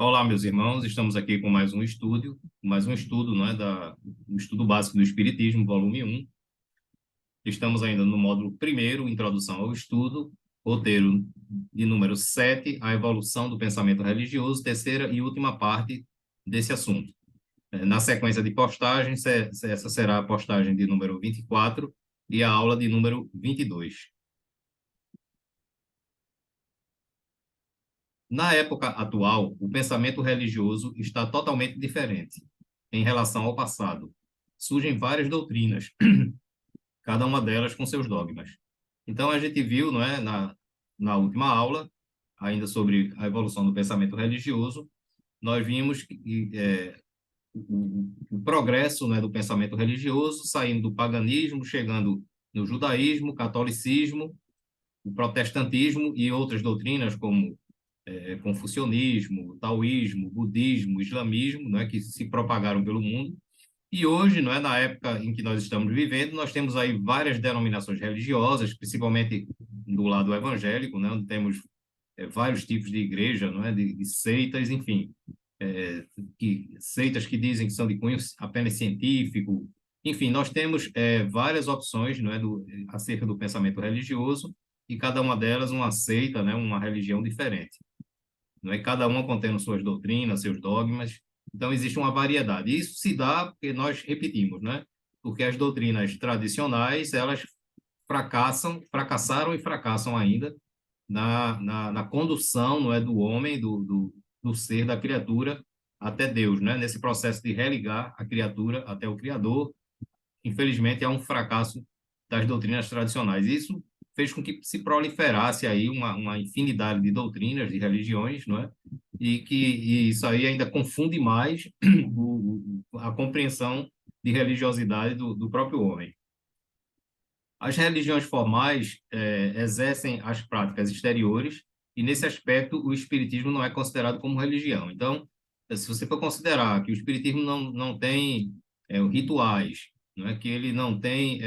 Olá, meus irmãos, estamos aqui com mais um estudo, não é, do estudo básico do Espiritismo, volume 1. Estamos ainda no módulo primeiro, Introdução ao Estudo, roteiro de número 7, a evolução do pensamento religioso, terceira e última parte desse assunto. Na sequência de postagens, essa será a postagem de número 24 e a aula de número 22. Na época atual, o pensamento religioso está totalmente diferente em relação ao passado. Surgem várias doutrinas, cada uma delas com seus dogmas. Então, a gente viu, não é, na última aula, ainda sobre a evolução do pensamento religioso, nós vimos o progresso, né, do pensamento religioso, saindo do paganismo, chegando no judaísmo, catolicismo, o protestantismo e outras doutrinas como confucionismo, taoísmo, budismo, islamismo, né, que se propagaram pelo mundo. E hoje, não é, na época em que nós estamos vivendo, nós temos aí várias denominações religiosas, principalmente do lado evangélico, né, onde temos vários tipos de igreja, não é, de seitas, enfim, seitas que dizem que são de cunho apenas científico. Enfim, nós temos várias opções, não é, acerca do pensamento religioso, e cada uma delas uma seita, né, uma religião diferente, não é? Cada uma contendo suas doutrinas, seus dogmas. Então, existe uma variedade. Isso se dá porque nós repetimos, né? Porque as doutrinas tradicionais, elas fracassaram e fracassam ainda na condução, não é, do homem, do ser, da criatura até Deus, né? Nesse processo de religar a criatura até o Criador, infelizmente, há um fracasso das doutrinas tradicionais. Isso fez com que se proliferasse aí uma infinidade de doutrinas, de religiões, não é? E isso aí ainda confunde mais a compreensão de religiosidade do próprio homem. As religiões formais exercem as práticas exteriores e, nesse aspecto, o espiritismo não é considerado como religião. Então, se você for considerar que o espiritismo não tem rituais, não é, que ele não tem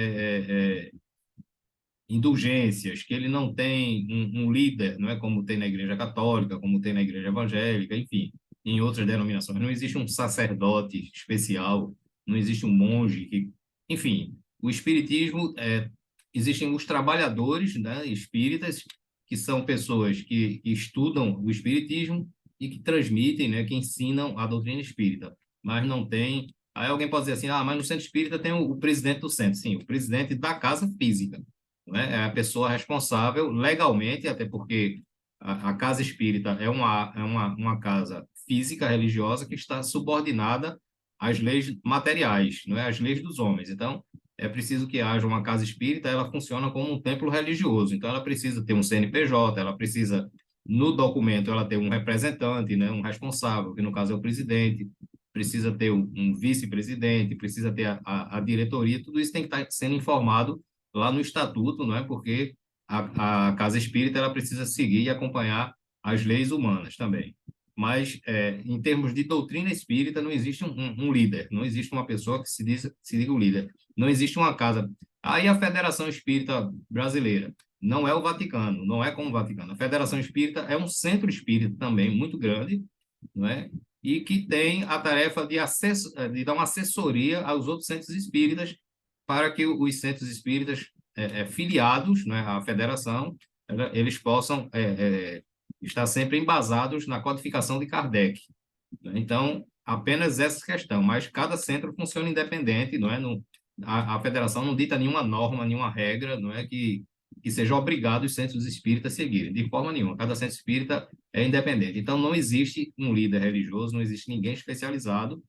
indulgências, que ele não tem um líder, não é, como tem na Igreja Católica, como tem na Igreja Evangélica, enfim, em outras denominações. Não existe um sacerdote especial, não existe um monge que, enfim, o espiritismo existem os trabalhadores, né, espíritas, que são pessoas que estudam o espiritismo e que transmitem, né, que ensinam a doutrina espírita, mas não tem. Aí alguém pode dizer assim, mas no centro espírita tem o presidente do centro. Sim, o presidente da casa física, né? É a pessoa responsável legalmente, até porque a casa espírita uma casa física religiosa que está subordinada às leis materiais, não é? Às leis dos homens. Então, é preciso que haja uma casa espírita, ela funciona como um templo religioso. Então, ela precisa ter um CNPJ, ela precisa, no documento, ela ter um representante, né? Um responsável, que no caso é o presidente, precisa ter um vice-presidente, precisa ter a diretoria, tudo isso tem que estar sendo informado lá no estatuto, não é? Porque a casa espírita ela precisa seguir e acompanhar as leis humanas também. Mas, em termos de doutrina espírita, não existe um líder, não existe uma pessoa que se diga o líder. Não existe uma casa. Aí a Federação Espírita Brasileira não é o Vaticano, não é como o Vaticano. A Federação Espírita é um centro espírita também muito grande, não é? E que tem a tarefa de dar uma assessoria aos outros centros espíritas para que os centros espíritas filiados, né, à federação, eles possam estar sempre embasados na codificação de Kardec, né? Então, apenas essa questão, mas cada centro funciona independente, não é? A federação não dita nenhuma norma, nenhuma regra, não é que seja obrigado os centros espíritas a seguirem, de forma nenhuma. Cada centro espírita é independente. Então, não existe um líder religioso, não existe ninguém especializado.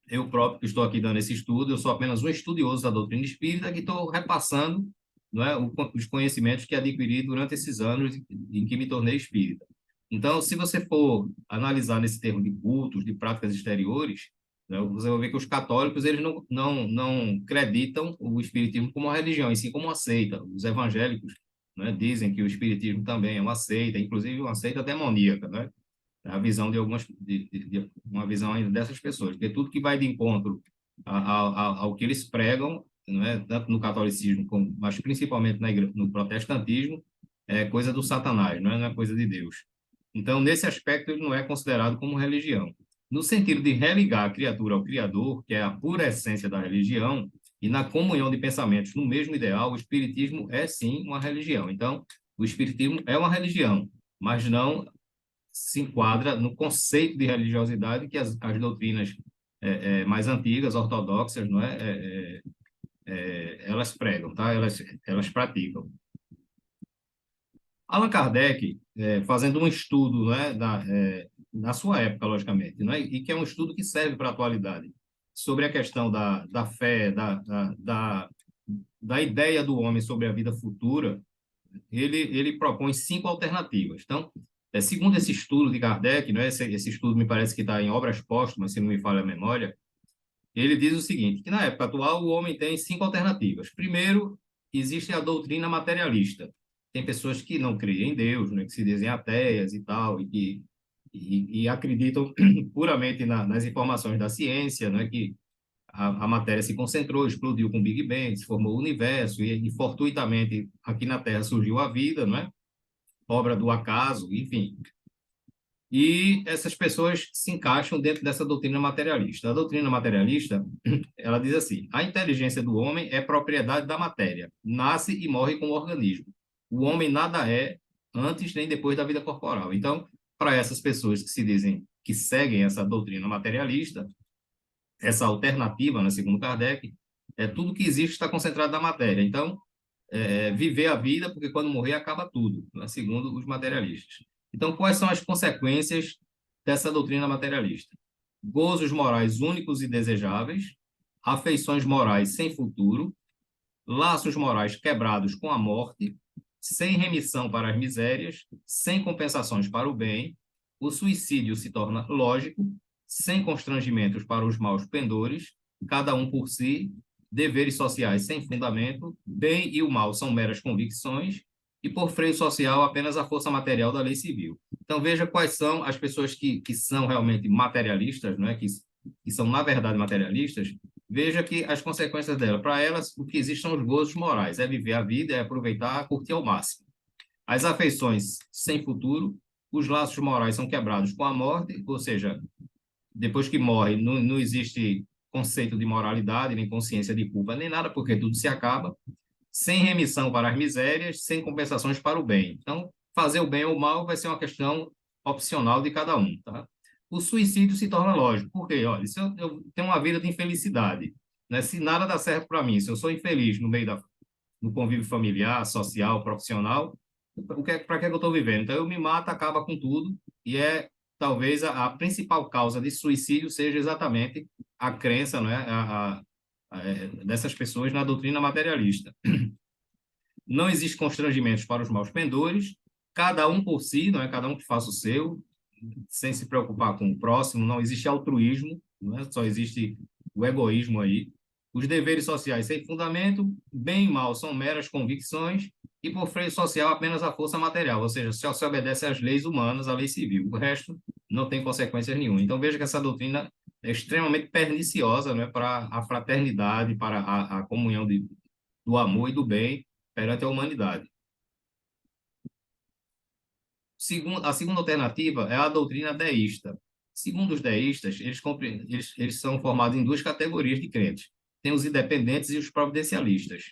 Eu próprio que estou aqui dando esse estudo, eu sou apenas um estudioso da doutrina espírita que estou repassando, não é, os conhecimentos que adquiri durante esses anos em que me tornei espírita. Então, se você for analisar nesse termo de cultos, de práticas exteriores, né, você vai ver que os católicos eles não acreditam o espiritismo como uma religião, e sim como uma seita. Os evangélicos, né, dizem que o espiritismo também é uma seita, inclusive uma seita demoníaca, né? A visão de algumas de uma visão ainda dessas pessoas, porque tudo que vai de encontro ao que eles pregam, não é, tanto no catolicismo como, mas principalmente no protestantismo, é coisa do Satanás, não é coisa de Deus. Então, nesse aspecto, ele não é considerado como religião. No sentido de religar a criatura ao Criador, que é a pura essência da religião, e na comunhão de pensamentos no mesmo ideal, o Espiritismo é sim uma religião. Então, o Espiritismo é uma religião, mas não se enquadra no conceito de religiosidade que as doutrinas mais antigas, ortodoxas, não é? Elas pregam, tá? Elas praticam. Allan Kardec, fazendo um estudo, né, na sua época, logicamente, né, e que é um estudo que serve para a atualidade, sobre a questão da fé, da ideia do homem sobre a vida futura, ele propõe 5 alternativas. Então, segundo esse estudo de Kardec, né, esse estudo me parece que está em Obras Póstumas, se não me falha a memória, ele diz o seguinte, que na época atual o homem tem 5 alternativas. Primeiro, existe a doutrina materialista. Tem pessoas que não creem em Deus, né, que se dizem ateias e tal, e acreditam puramente nas informações da ciência, né, que a matéria se concentrou, explodiu com o Big Bang, se formou o universo, e fortuitamente aqui na Terra surgiu a vida, não é? Obra do acaso, enfim. E essas pessoas se encaixam dentro dessa doutrina materialista. A doutrina materialista, ela diz assim: a inteligência do homem é propriedade da matéria, nasce e morre com o organismo. O homem nada é antes nem depois da vida corporal. Então, para essas pessoas que se dizem que seguem essa doutrina materialista, essa alternativa, né, segundo Kardec, tudo que existe está concentrado na matéria. Então, viver a vida, porque quando morrer acaba tudo, né, segundo os materialistas. Então, quais são as consequências dessa doutrina materialista? Gozos morais únicos e desejáveis, afeições morais sem futuro, laços morais quebrados com a morte, sem remissão para as misérias, sem compensações para o bem, o suicídio se torna lógico, sem constrangimentos para os maus pendores, cada um por si, deveres sociais sem fundamento, bem e o mal são meras convicções, e por freio social apenas a força material da lei civil. Então veja quais são as pessoas que são realmente materialistas, não é? Que são na verdade materialistas. Veja que as consequências dela, para elas, o que existe são os gozos morais, é viver a vida, é aproveitar, curtir ao máximo. As afeições sem futuro, os laços morais são quebrados com a morte, ou seja, depois que morre, não existe conceito de moralidade, nem consciência de culpa, nem nada, porque tudo se acaba, sem remissão para as misérias, sem compensações para o bem. Então, fazer o bem ou o mal vai ser uma questão opcional de cada um, tá? O suicídio se torna lógico, porque, olha, se eu tenho uma vida de infelicidade, né? Se nada dá certo para mim, se eu sou infeliz no meio no convívio familiar, social, profissional, para que eu estou vivendo? Então, eu me mato, acaba com tudo, e talvez a principal causa de suicídio seja exatamente a crença, né, dessas pessoas na doutrina materialista. Não existe constrangimentos para os maus pendores, cada um por si, não é? Cada um que faça o seu, sem se preocupar com o próximo, não existe altruísmo, não é? Só existe o egoísmo aí. Os deveres sociais sem fundamento, bem e mal são meras convicções, e por freio social apenas a força material, ou seja, só se obedece às leis humanas, à lei civil. O resto não tem consequências nenhuma. Então veja que essa doutrina é extremamente perniciosa, né, para a fraternidade, para a comunhão do amor e do bem perante a humanidade. A segunda alternativa é a doutrina deísta. Segundo os deístas, eles são formados em 2 categorias de crentes. Tem os independentes e os providencialistas.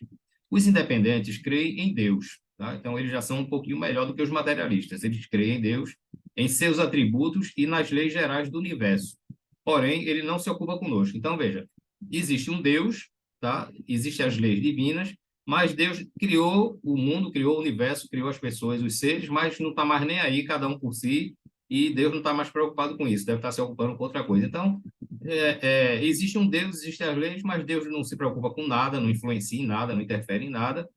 Os independentes creem em Deus, tá? Então eles já são um pouquinho melhor do que os materialistas. Eles creem em Deus, em seus atributos e nas leis gerais do universo. Porém, ele não se ocupa conosco. Então, veja, existe um Deus, tá? Existem as leis divinas, mas Deus criou o mundo, criou o universo, criou as pessoas, os seres, mas não está mais nem aí, cada um por si, e Deus não está mais preocupado com isso, deve estar se ocupando com outra coisa. Então, existe um Deus, existem as leis, mas Deus não se preocupa com nada, não influencia em nada, não interfere em nada.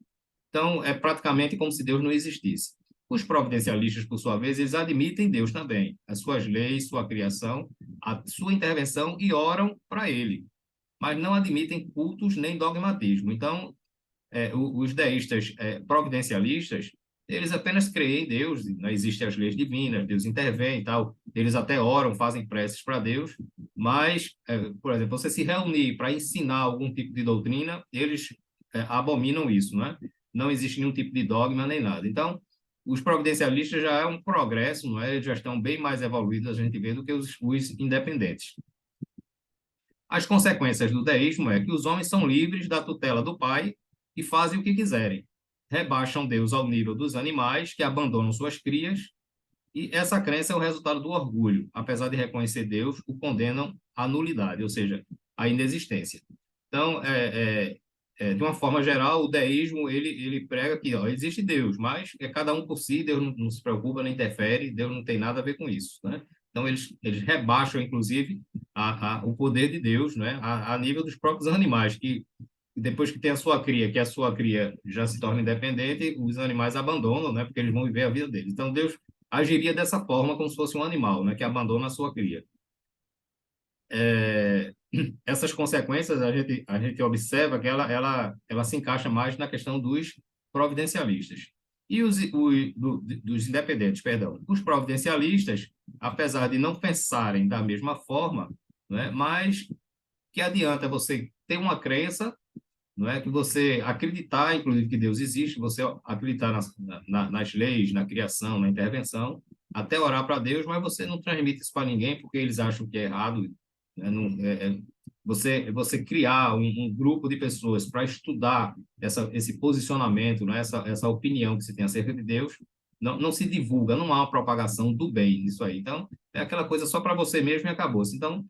Então, é praticamente como se Deus não existisse. Os providencialistas, por sua vez, eles admitem Deus também, as suas leis, sua criação, a sua intervenção e oram para ele, mas não admitem cultos nem dogmatismo. Então, os deístas providencialistas, eles apenas creem em Deus, né? Existem as leis divinas, Deus intervém e tal, eles até oram, fazem preces para Deus, mas, por exemplo, você se reunir para ensinar algum tipo de doutrina, eles abominam isso, né? Não existe nenhum tipo de dogma nem nada. Então, Os providencialistas já é um progresso, não é? Eles já estão bem mais evoluídos, a gente vê, do que os independentes. As consequências do deísmo é que os homens são livres da tutela do Pai e fazem o que quiserem. Rebaixam Deus ao nível dos animais, que abandonam suas crias, e essa crença é o resultado do orgulho. Apesar de reconhecer Deus, o condenam à nulidade, ou seja, à inexistência. Então, de uma forma geral, o deísmo ele prega que ó, existe Deus, mas é cada um por si, Deus não se preocupa, não interfere, Deus não tem nada a ver com isso, né? Então, eles rebaixam, inclusive, o poder de Deus, né? A nível dos próprios animais, que depois que tem a sua cria, que a sua cria já se torna independente, os animais abandonam, né? Porque eles vão viver a vida deles. Então, Deus agiria dessa forma, como se fosse um animal, né? Que abandona a sua cria. Essas consequências a gente observa que ela se encaixa mais na questão dos providencialistas. E dos independentes, perdão. Os providencialistas, apesar de não pensarem da mesma forma, né, mas que adianta você ter uma crença, não é que você acreditar, inclusive, que Deus existe, você acreditar nas leis, na criação, na intervenção, até orar para Deus, mas você não transmite isso para ninguém porque eles acham que é errado, né? Não, você criar um grupo de pessoas para estudar esse posicionamento, né? Essa opinião que se tem acerca de Deus, não se divulga, não há uma propagação do bem nisso aí. Então, é aquela coisa só para você mesmo e acabou-se. Então,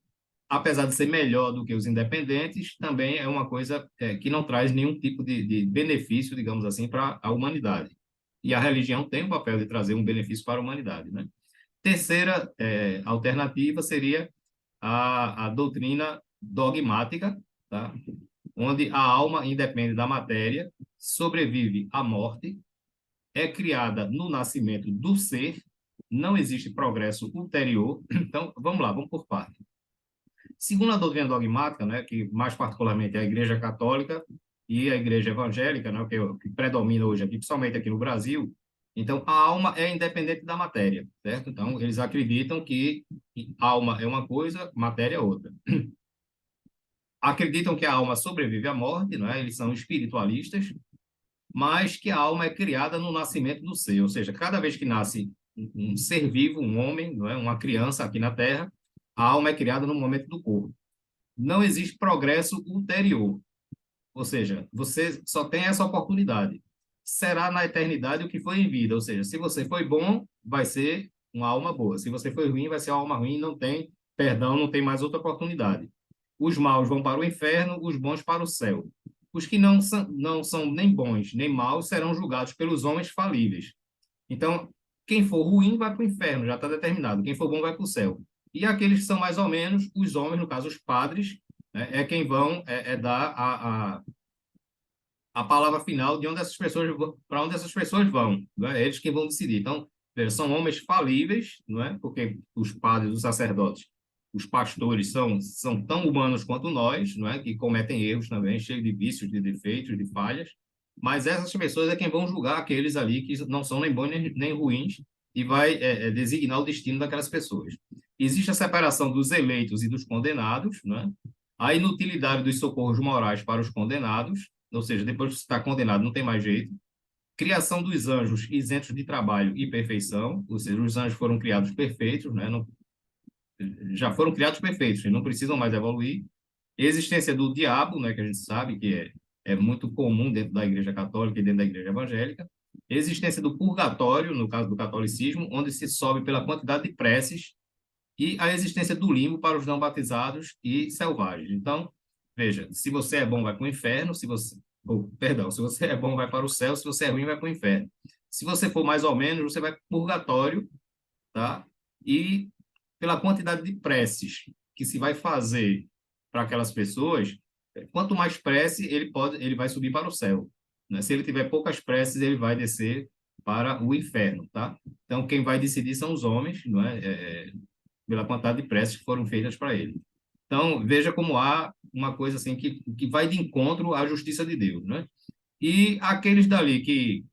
apesar de ser melhor do que os independentes, também é uma coisa que não traz nenhum tipo de benefício, digamos assim, para a humanidade. E a religião tem o papel de trazer um benefício para a humanidade, né? Terceira alternativa seria a doutrina dogmática, tá? Onde a alma independe da matéria, sobrevive à morte, é criada no nascimento do ser, não existe progresso ulterior. Então, vamos lá, vamos por partes. Segundo a doutrina dogmática, né, que mais particularmente é a Igreja Católica e a Igreja Evangélica, né, que predomina hoje aqui, principalmente aqui no Brasil, então a alma é independente da matéria, certo? Então eles acreditam que alma é uma coisa, matéria é outra. Acreditam que a alma sobrevive à morte, não é? Eles são espiritualistas, mas que a alma é criada no nascimento do ser, ou seja, cada vez que nasce um ser vivo, um homem, não é? Uma criança aqui na Terra, a alma é criada no momento do corpo. Não existe progresso ulterior. Ou seja, você só tem essa oportunidade. Será na eternidade o que foi em vida. Ou seja, se você foi bom, vai ser uma alma boa. Se você foi ruim, vai ser uma alma ruim. Não tem perdão, não tem mais outra oportunidade. Os maus vão para o inferno, os bons para o céu. Os que não são nem bons nem maus serão julgados pelos homens falíveis. Então, quem for ruim vai para o inferno, já está determinado. Quem for bom vai para o céu. E aqueles que são mais ou menos, os homens, no caso os padres, né, quem vão dar a palavra final de onde essas pessoas para onde essas pessoas vão. Né? É eles que vão decidir. Então, são homens falíveis, não é? Porque os padres, os sacerdotes, os pastores são tão humanos quanto nós, não é? Que cometem erros também, cheios de vícios, de defeitos, de falhas. Mas essas pessoas é quem vão julgar aqueles ali que não são nem bons nem ruins e vai designar o destino daquelas pessoas. Existe a separação dos eleitos e dos condenados, né? A inutilidade dos socorros morais para os condenados, ou seja, depois que você está condenado, não tem mais jeito. Criação dos anjos isentos de trabalho e perfeição, ou seja, os anjos foram criados perfeitos, né? Não, já foram criados perfeitos, não precisam mais evoluir. Existência do diabo, né, que a gente sabe que é muito comum dentro da Igreja Católica e dentro da Igreja Evangélica. Existência do purgatório, no caso do catolicismo, onde se sobe pela quantidade de preces, e a existência do limbo para os não batizados e selvagens. Então, veja, se você é bom, vai para o inferno, se você é bom, vai para o céu, se você é ruim, vai para o inferno. Se você for mais ou menos, você vai para o purgatório, tá? E pela quantidade de preces que se vai fazer para aquelas pessoas, quanto mais prece, ele vai subir para o céu, né? Se ele tiver poucas preces, ele vai descer para o inferno, tá? Então, quem vai decidir são os homens, não é? Pela quantidade de preces que foram feitas para ele. Então, veja como há uma coisa assim que vai de encontro à justiça de Deus, né? E aqueles dali que,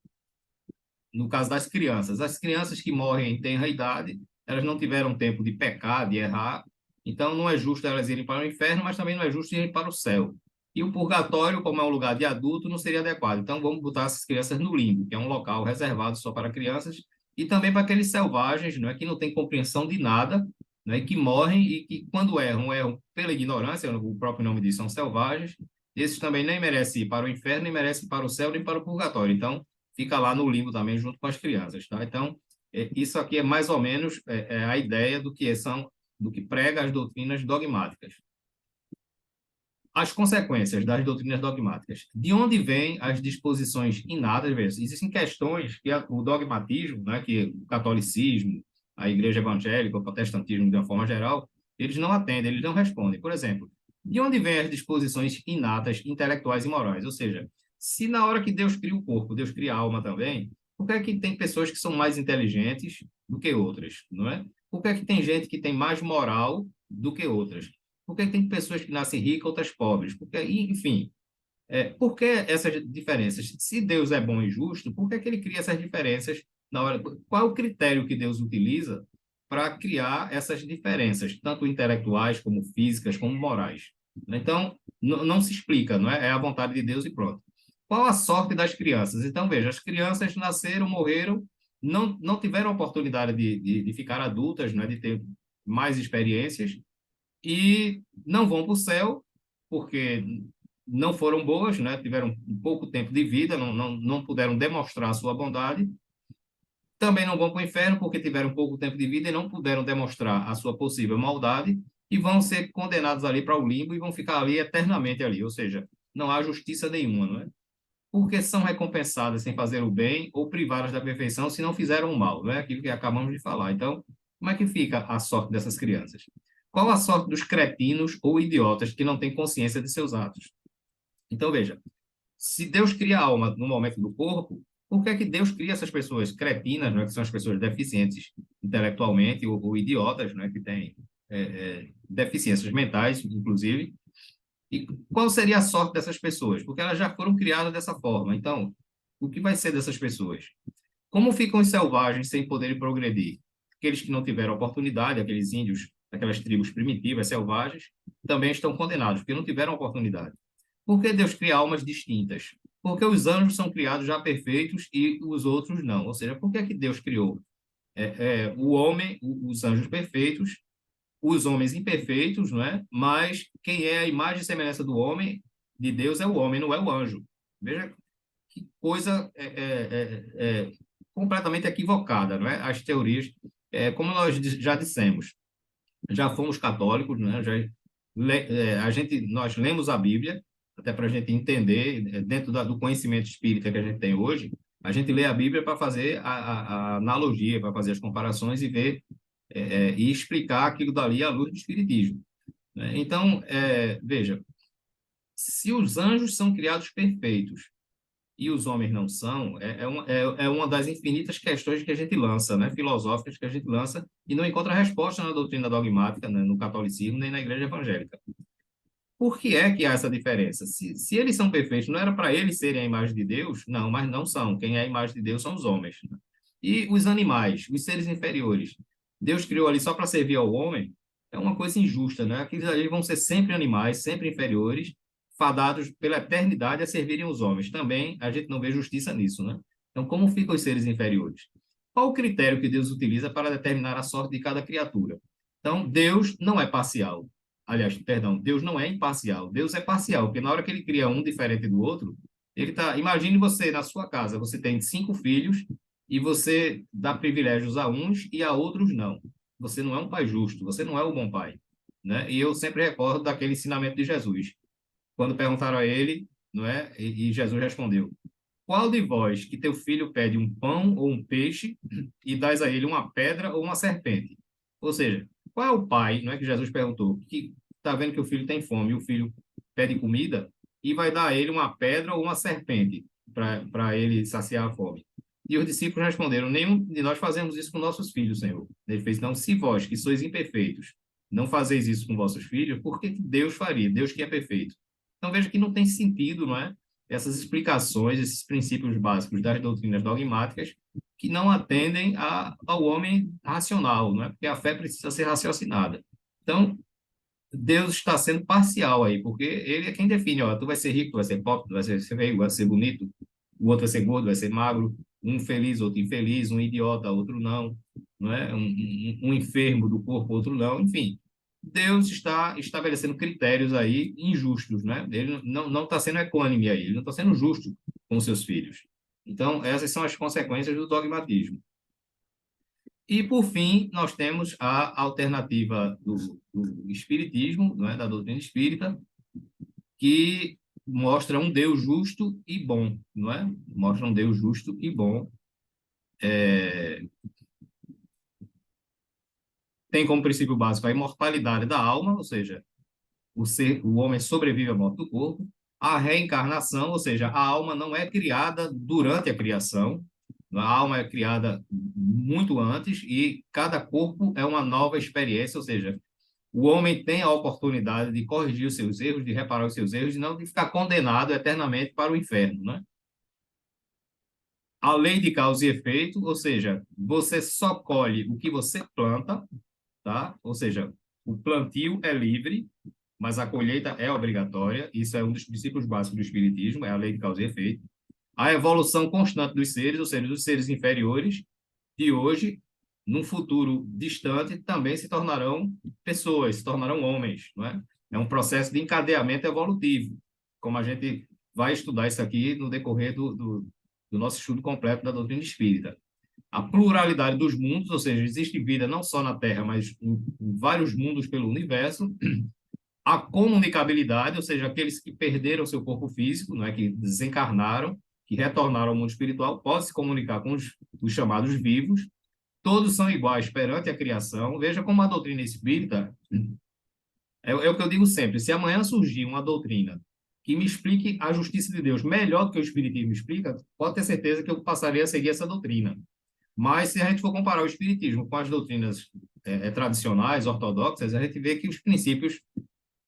no caso das crianças, as crianças que morrem em tenra idade, elas não tiveram tempo de pecar, de errar, então não é justo elas irem para o inferno, mas também não é justo irem para o céu. E o purgatório, como é um lugar de adulto, não seria adequado. Então, vamos botar essas crianças no limbo, que é um local reservado só para crianças, e também para aqueles selvagens, não é, que não têm compreensão de nada, né, que morrem e que, quando erram, erram pela ignorância, o próprio nome diz, são selvagens. Esses também nem merecem ir para o inferno, nem merecem ir para o céu, nem para o purgatório. Então, fica lá no limbo também, junto com as crianças, tá? Então, isso aqui é mais ou menos a ideia do que prega as doutrinas dogmáticas. As consequências das doutrinas dogmáticas. De onde vêm as disposições inatas? Veja, existem questões que o dogmatismo, né, que o catolicismo, a igreja evangélica, o protestantismo, de uma forma geral, eles não atendem, eles não respondem. Por exemplo, de onde vêm as disposições inatas, intelectuais e morais? Ou seja, se na hora que Deus cria o corpo, Deus cria a alma também, por que é que tem pessoas que são mais inteligentes do que outras, não é? Por que é que tem gente que tem mais moral do que outras? Por que tem pessoas que nascem ricas, outras pobres? Porque, enfim, por que essas diferenças? Se Deus é bom e justo, por que que ele cria essas diferenças na hora? Qual é o critério que Deus utiliza para criar essas diferenças, tanto intelectuais como físicas, como morais? Então, não se explica, não é? É a vontade de Deus e pronto. Qual a sorte das crianças? Então, veja, as crianças nasceram, morreram, não tiveram oportunidade de ficar adultas, não é? De ter mais experiências, e não vão para o céu porque não foram boas, né? Tiveram pouco tempo de vida, não puderam demonstrar a sua bondade. Também não vão para o inferno porque tiveram pouco tempo de vida e não puderam demonstrar a sua possível maldade e vão ser condenados ali para o limbo e vão ficar ali eternamente ali, ou seja, não há justiça nenhuma, não é? Porque são recompensadas sem fazer o bem ou privadas da perfeição se não fizeram o mal, não é aquilo que acabamos de falar. Então, como é que fica a sorte dessas crianças? Qual a sorte dos cretinos ou idiotas que não têm consciência de seus atos? Então, veja, se Deus cria a alma no momento do corpo, por que é que Deus cria essas pessoas cretinas, não é, que são as pessoas deficientes intelectualmente ou idiotas, não é, que têm deficiências mentais, inclusive? E qual seria a sorte dessas pessoas? Porque elas já foram criadas dessa forma. Então, o que vai ser dessas pessoas? Como ficam os selvagens sem poderem progredir? Aqueles que não tiveram oportunidade, aqueles índios, aquelas tribos primitivas, selvagens, também estão condenados, porque não tiveram oportunidade. Por que Deus cria almas distintas? Porque os anjos são criados já perfeitos e os outros não. Ou seja, por que é que Deus criou o homem, os anjos perfeitos, os homens imperfeitos, não é? Mas quem é a imagem e semelhança do homem, de Deus, é o homem, não é o anjo. Veja que coisa completamente equivocada, não é? As teorias, como nós já dissemos, já fomos católicos, né? Nós lemos a Bíblia, até para a gente entender, dentro do conhecimento espírita que a gente tem hoje, a gente lê a Bíblia para fazer a analogia, para fazer as comparações e ver e explicar aquilo dali à luz do Espiritismo, né? Então, veja, se os anjos são criados perfeitos e os homens não são, é uma das infinitas questões que a gente lança, né, filosóficas que a gente lança, e não encontra resposta na doutrina dogmática, né, no catolicismo, nem na igreja evangélica. Por que é que há essa diferença? Se eles são perfeitos, não era para eles serem a imagem de Deus? Não, mas não são. Quem é a imagem de Deus são os homens, né? E os animais, os seres inferiores. Deus criou ali só para servir ao homem, é uma coisa injusta, né? Aqueles ali vão ser sempre animais, sempre inferiores, fadados pela eternidade a servirem os homens. Também a gente não vê justiça nisso, né? Então, como ficam os seres inferiores? Qual o critério que Deus utiliza para determinar a sorte de cada criatura? Então, Deus não é parcial. Aliás, perdão, Deus não é imparcial. Deus é parcial, porque na hora que ele cria um diferente do outro, ele tá. Imagine você na sua casa, você tem 5 filhos e você dá privilégios a uns e a outros não. Você não é um pai justo, você não é um bom pai, né? E eu sempre recordo daquele ensinamento de Jesus, quando perguntaram a ele, não é? E Jesus respondeu: qual de vós que teu filho pede um pão ou um peixe e dás a ele uma pedra ou uma serpente? Ou seja, qual é o pai, não é que Jesus perguntou, que está vendo que o filho tem fome e o filho pede comida e vai dar a ele uma pedra ou uma serpente para ele saciar a fome? E os discípulos responderam: nenhum de nós fazemos isso com nossos filhos, Senhor. Ele fez: não, se vós, que sois imperfeitos, não fazeis isso com vossos filhos, por que Deus faria? Deus que é perfeito. Então veja que não tem sentido, não é? Essas explicações, esses princípios básicos das doutrinas dogmáticas que não atendem ao homem racional, não é? Porque a fé precisa ser raciocinada. Então, Deus está sendo parcial aí, porque ele é quem define, ó, tu vai ser rico, tu vai ser pobre, tu vai ser feio, vai ser bonito, o outro vai ser gordo, vai ser magro, um feliz, outro infeliz, um idiota, outro não é? Um enfermo do corpo, outro não, enfim. Deus está estabelecendo critérios aí injustos, né? Ele não está sendo equânime aí, ele não está sendo justo com seus filhos. Então, essas são as consequências do dogmatismo. E, por fim, nós temos a alternativa do espiritismo, não é? Da doutrina espírita, que mostra um Deus justo e bom, não é? Mostra um Deus justo e bom. Tem como princípio básico a imortalidade da alma, ou seja, o homem sobrevive à morte do corpo, a reencarnação, ou seja, a alma não é criada durante a criação, a alma é criada muito antes e cada corpo é uma nova experiência, ou seja, o homem tem a oportunidade de corrigir os seus erros, de reparar os seus erros, e não de ficar condenado eternamente para o inferno, né? A lei de causa e efeito, ou seja, você só colhe o que você planta, tá? Ou seja, o plantio é livre, mas a colheita é obrigatória. Isso é um dos princípios básicos do espiritismo, é a lei de causa e efeito. A evolução constante dos seres, ou seja, dos seres inferiores, de hoje, num futuro distante, também se tornarão pessoas, se tornarão homens, não é? É um processo de encadeamento evolutivo, como a gente vai estudar isso aqui no decorrer do nosso estudo completo da doutrina espírita. A pluralidade dos mundos, ou seja, existe vida não só na Terra, mas em vários mundos pelo universo. A comunicabilidade, ou seja, aqueles que perderam seu corpo físico, não é, que desencarnaram, que retornaram ao mundo espiritual, podem se comunicar com os chamados vivos. Todos são iguais perante a criação. Veja como a doutrina espírita é o que eu digo sempre: se amanhã surgir uma doutrina que me explique a justiça de Deus melhor do que o espiritismo explica, pode ter certeza que eu passaria a seguir essa doutrina. Mas se a gente for comparar o espiritismo com as doutrinas tradicionais, ortodoxas, a gente vê que os princípios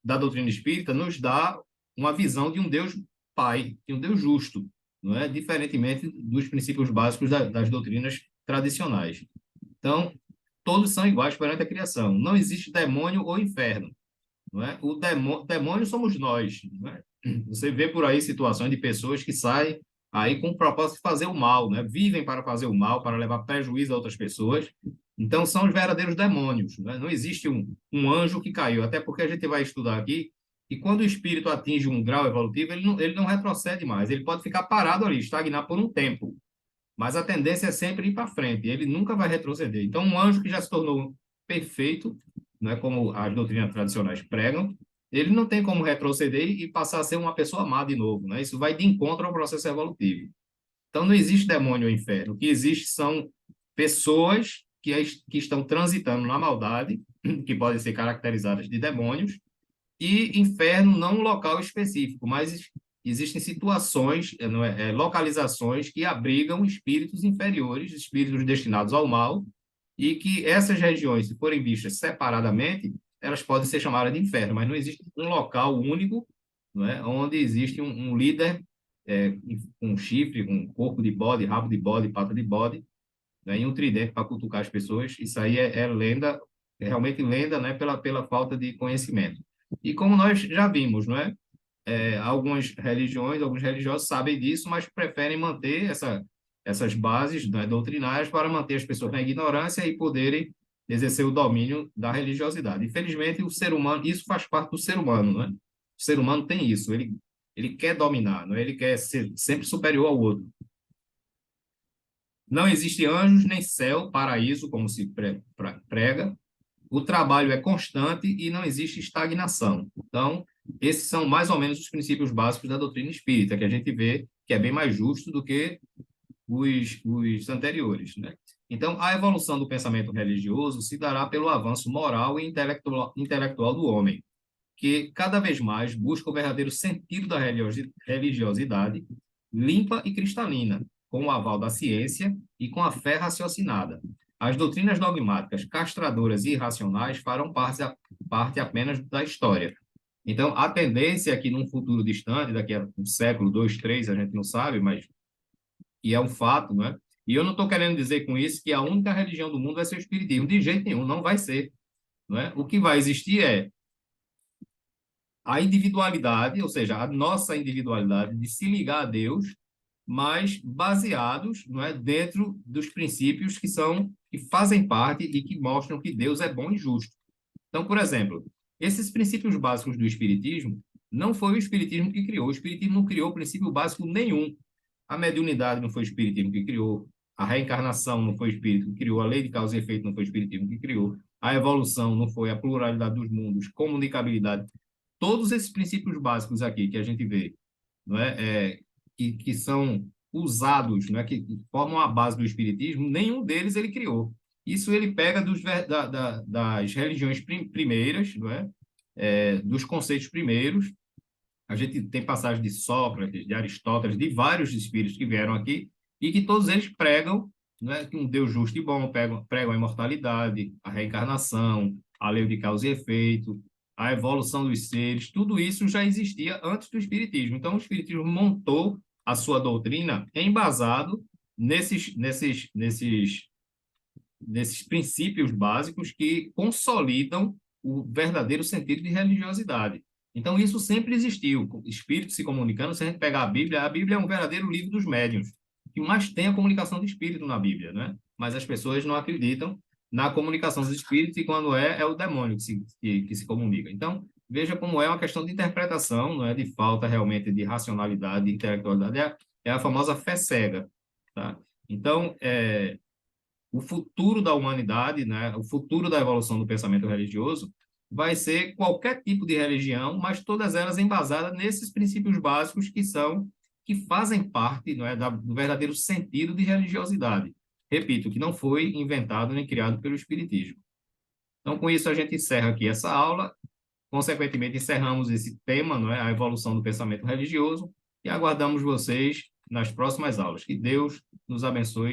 da doutrina espírita nos dá uma visão de um Deus Pai, de um Deus justo, não é? Diferentemente dos princípios básicos das doutrinas tradicionais. Então, todos são iguais perante a criação. Não existe demônio ou inferno, não é? O demônio somos nós, não é? Você vê por aí situações de pessoas que saem aí com o propósito de fazer o mal, né? Vivem para fazer o mal, para levar prejuízo a outras pessoas. Então, são os verdadeiros demônios, né? Não existe um anjo que caiu, até porque a gente vai estudar aqui que quando o espírito atinge um grau evolutivo, ele não retrocede mais, ele pode ficar parado ali, estagnar por um tempo, mas a tendência é sempre ir para frente, ele nunca vai retroceder. Então, um anjo que já se tornou perfeito, não é como as doutrinas tradicionais pregam, ele não tem como retroceder e passar a ser uma pessoa má de novo, né? Isso vai de encontro ao processo evolutivo. Então, não existe demônio ou inferno. O que existe são pessoas que estão transitando na maldade, que podem ser caracterizadas de demônios, e inferno não um local específico, mas existem situações, não localizações que abrigam espíritos inferiores, espíritos destinados ao mal, e que essas regiões, se forem vistas separadamente, elas podem ser chamadas de inferno, mas não existe um local único, não é, onde existe um líder com um chifre, com um corpo de bode, rabo de bode, pata de bode, né, e um tridente para cutucar as pessoas. Isso aí é lenda, é realmente lenda, né, pela falta de conhecimento. E como nós já vimos, não é? Algumas religiões, alguns religiosos sabem disso, mas preferem manter essas bases, né, doutrinárias para manter as pessoas na ignorância e poderem exercer o domínio da religiosidade. Infelizmente, o ser humano, isso faz parte do ser humano, né? O ser humano tem isso, ele quer dominar, não é? Ele quer ser sempre superior ao outro. Não existe anjos, nem céu, paraíso, como se prega. O trabalho é constante e não existe estagnação. Então, esses são mais ou menos os princípios básicos da doutrina espírita, que a gente vê que é bem mais justo do que os anteriores, né? Então, a evolução do pensamento religioso se dará pelo avanço moral e intelectual do homem, que cada vez mais busca o verdadeiro sentido da religiosidade, limpa e cristalina, com o aval da ciência e com a fé raciocinada. As doutrinas dogmáticas, castradoras e irracionais farão parte apenas da história. Então, a tendência é que num futuro distante, daqui a um século, dois, três, a gente não sabe, mas e é um fato, né? E eu não estou querendo dizer com isso que a única religião do mundo vai ser o espiritismo. De jeito nenhum, não vai ser. Não é? O que vai existir é a individualidade, ou seja, a nossa individualidade de se ligar a Deus, mas baseados, não é, dentro dos princípios que fazem parte e que mostram que Deus é bom e justo. Então, por exemplo, esses princípios básicos do Espiritismo não foi o Espiritismo que criou. O Espiritismo não criou princípio básico nenhum. A mediunidade não foi o Espiritismo que criou. A reencarnação não foi o Espírito que criou. A lei de causa e efeito não foi o Espiritismo que criou. A evolução não foi a pluralidade dos mundos, comunicabilidade. Todos esses princípios básicos aqui que a gente vê, não é, que são usados, não é, que formam a base do Espiritismo, nenhum deles ele criou. Isso ele pega das religiões primeiras, não é? Dos conceitos primeiros. A gente tem passagens de Sócrates, de Aristóteles, de vários espíritos que vieram aqui e que todos eles pregam, né, que um Deus justo e bom, pregam a imortalidade, a reencarnação, a lei de causa e efeito, a evolução dos seres. Tudo isso já existia antes do Espiritismo. Então, o Espiritismo montou a sua doutrina embasado nesses princípios básicos que consolidam o verdadeiro sentido de religiosidade. Então, isso sempre existiu. Espíritos se comunicando, se a gente pegar a Bíblia é um verdadeiro livro dos médiuns, que mais tem a comunicação de espírito na Bíblia, né? Mas as pessoas não acreditam na comunicação dos espíritos e quando é o demônio que se comunica. Então, veja como é uma questão de interpretação, não é de falta realmente de racionalidade, de intelectualidade, é a famosa fé cega, tá? Então, o futuro da humanidade, né, o futuro da evolução do pensamento religioso, vai ser qualquer tipo de religião, mas todas elas embasadas nesses princípios básicos que fazem parte, não é, do verdadeiro sentido de religiosidade. Repito, que não foi inventado nem criado pelo Espiritismo. Então, com isso, a gente encerra aqui essa aula. Consequentemente, encerramos esse tema, não é, a evolução do pensamento religioso, e aguardamos vocês nas próximas aulas. Que Deus nos abençoe.